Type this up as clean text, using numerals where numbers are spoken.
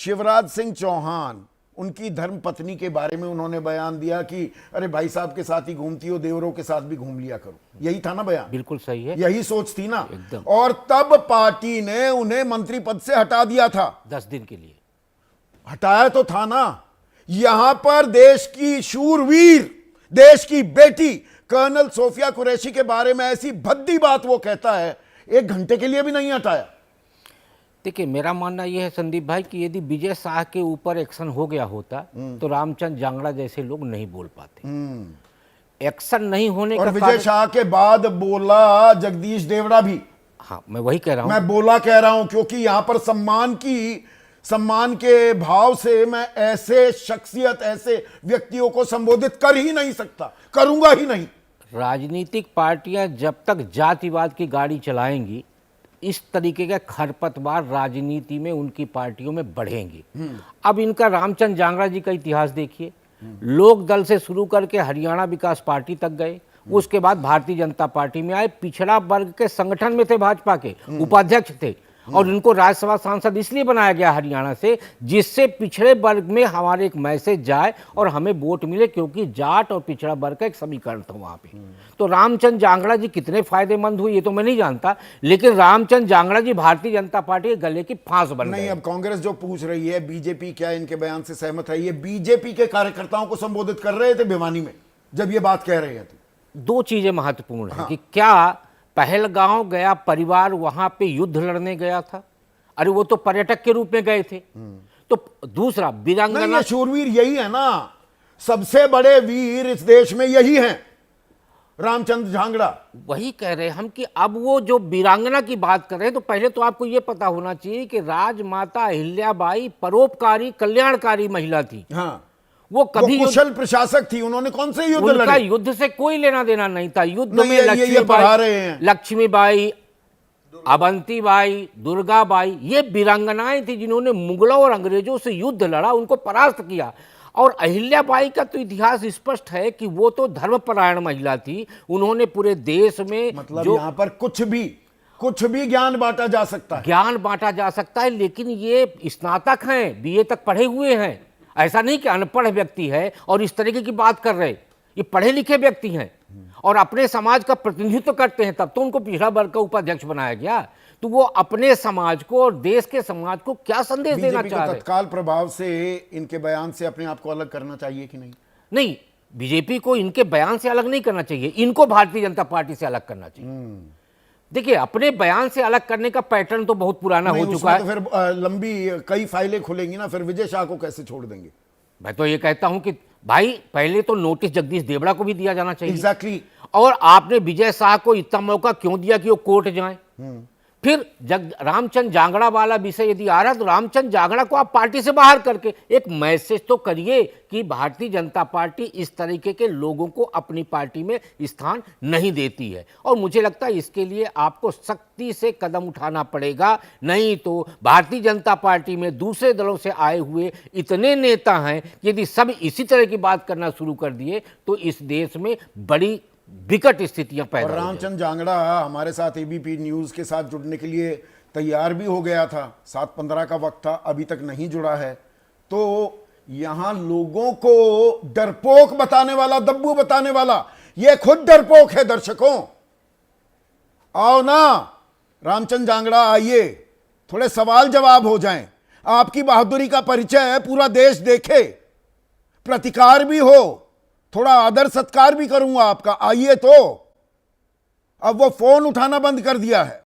शिवराज सिंह चौहान, उनकी धर्म पत्नी के बारे में उन्होंने बयान दिया कि अरे भाई साहब के साथ ही घूमती हो, देवरों के साथ भी घूम लिया करो। यही था ना बयान? बिल्कुल सही है, यही सोच थी ना एकदम। और तब पार्टी ने उन्हें मंत्री पद से हटा दिया था। 10 दिन के लिए हटाया तो था ना। यहां पर देश की शूरवीर, देश की बेटी कर्नल सोफिया कुरैशी के बारे में ऐसी भद्दी बात वो कहता है, 1 घंटे के लिए भी नहीं हटाया। देखिए, मेरा मानना यह है संदीप भाई कि यदि विजय शाह के ऊपर एक्शन हो गया होता तो रामचंद्र जांगड़ा जैसे लोग नहीं बोल पाते। एक्शन नहीं होने और का विजय शाह के बाद बोला जगदीश देवड़ा भी। हाँ, मैं वही कह रहा हूँ, मैं बोला कह रहा हूं क्योंकि यहां पर सम्मान के भाव से मैं ऐसे शख्सियत, ऐसे व्यक्तियों को संबोधित कर ही नहीं सकता, करूंगा ही नहीं। राजनीतिक पार्टियां जब तक जातिवाद की गाड़ी चलाएंगी, इस तरीके के खरपतवार राजनीति में उनकी पार्टियों में बढ़ेंगे। अब इनका रामचंद्र जांगड़ा जी का इतिहास देखिए, लोक दल से शुरू करके हरियाणा विकास पार्टी तक गए, उसके बाद भारतीय जनता पार्टी में आए, पिछड़ा वर्ग के संगठन में थे, भाजपा के उपाध्यक्ष थे, और इनको राज्यसभा सांसद इसलिए बनाया गया हरियाणा से जिससे पिछड़े वर्ग में हमारे एक मैसेज जाए और हमें वोट मिले, क्योंकि जाट और पिछड़ा वर्ग का एक समीकरण था वहां पे। तो रामचंद्र जांगड़ा जी कितने फायदेमंद हुए ये तो मैं नहीं जानता, लेकिन रामचंद्र जांगड़ा जी भारतीय जनता पार्टी के गले की फांस बन गए। नहीं, अब कांग्रेस जो पूछ रही है, बीजेपी क्या इनके बयान से सहमत है? ये बीजेपी के कार्यकर्ताओं को संबोधित कर रहे थे भिवानी में जब ये बात कह रहे थे। 2 चीजें महत्वपूर्ण है कि क्या पहलगांव गया परिवार वहां पे युद्ध लड़ने गया था? अरे वो तो पर्यटक के रूप में गए थे। तो दूसरा, वीरांगना, शूरवीर यही है ना, सबसे बड़े वीर इस देश में यही हैं, रामचंद्र जांगड़ा। वही कह रहे हैं हम कि अब वो जो वीरांगना की बात कर रहे हैं, तो पहले तो आपको ये पता होना चाहिए कि राजमाता अहिल्याबाई परोपकारी कल्याणकारी महिला थी। हाँ, वो कभी कुशल प्रशासक थी। उन्होंने कौन से युद्ध लड़े? उनका युद्ध से कोई लेना देना नहीं था। युद्ध में लक्ष्मीबाई, अवंतीबाई, दुर्गाबाई, ये वीरांगनाएं थी जिन्होंने मुगलों और अंग्रेजों से युद्ध लड़ा, उनको परास्त किया। और अहिल्याबाई का तो इतिहास स्पष्ट है कि वो तो धर्मपरायण महिला थी। उन्होंने पूरे देश में, मतलब यहाँ पर कुछ भी ज्ञान बांटा जा सकता है, ज्ञान बांटा जा सकता है, लेकिन ये स्नातक हैं, बीए तक पढ़े हुए हैं। ऐसा नहीं कि अनपढ़ व्यक्ति है और इस तरीके की बात कर रहे। ये पढ़े लिखे व्यक्ति हैं और अपने समाज का प्रतिनिधित्व करते हैं, तब तो उनको पिछड़ा वर्ग का उपाध्यक्ष बनाया गया। तो वो अपने समाज को और देश के समाज को क्या संदेश देना चाह रहे? तत्काल प्रभाव से इनके बयान से अपने आप को अलग करना चाहिए कि नहीं? नहीं, बीजेपी को इनके बयान से अलग नहीं करना चाहिए, इनको भारतीय जनता पार्टी से अलग करना चाहिए। देखिए, अपने बयान से अलग करने का पैटर्न तो बहुत पुराना हो चुका है। तो फिर लंबी कई फाइलें खुलेंगी ना, फिर विजय शाह को कैसे छोड़ देंगे? मैं तो ये कहता हूं कि भाई पहले तो नोटिस जगदीश देवड़ा को भी दिया जाना चाहिए। एग्जैक्टली। और आपने विजय शाह को इतना मौका क्यों दिया कि वो कोर्ट जाए? फिर रामचंद्र जांगड़ा वाला विषय यदि आ रहा है तो रामचंद्र जांगड़ा को आप पार्टी से बाहर करके एक मैसेज तो करिए कि भारतीय जनता पार्टी इस तरीके के लोगों को अपनी पार्टी में स्थान नहीं देती है। और मुझे लगता है इसके लिए आपको सख्ती से कदम उठाना पड़ेगा, नहीं तो भारतीय जनता पार्टी में दूसरे दलों से आए हुए इतने नेता हैं कि यदि सब इसी तरह की बात करना शुरू कर दिए तो इस देश में बड़ी विकट स्थितियां पैदा हो जाएंगी। रामचंद्र जांगड़ा हमारे साथ एबीपी न्यूज के साथ जुड़ने के लिए तैयार भी हो गया था, 7:15 का वक्त था, अभी तक नहीं जुड़ा है। तो यहां लोगों को डरपोक बताने वाला, दब्बू बताने वाला, ये खुद डरपोक है। दर्शकों, आओ ना, रामचंद्र जांगड़ा आइए, थोड़े सवाल जवाब हो जाएं, आपकी बहादुरी का परिचय पूरा देश देखे, प्रतिकार भी हो, थोड़ा आदर सत्कार भी करूंगा आपका। आइए। तो अब वो फोन उठाना बंद कर दिया है।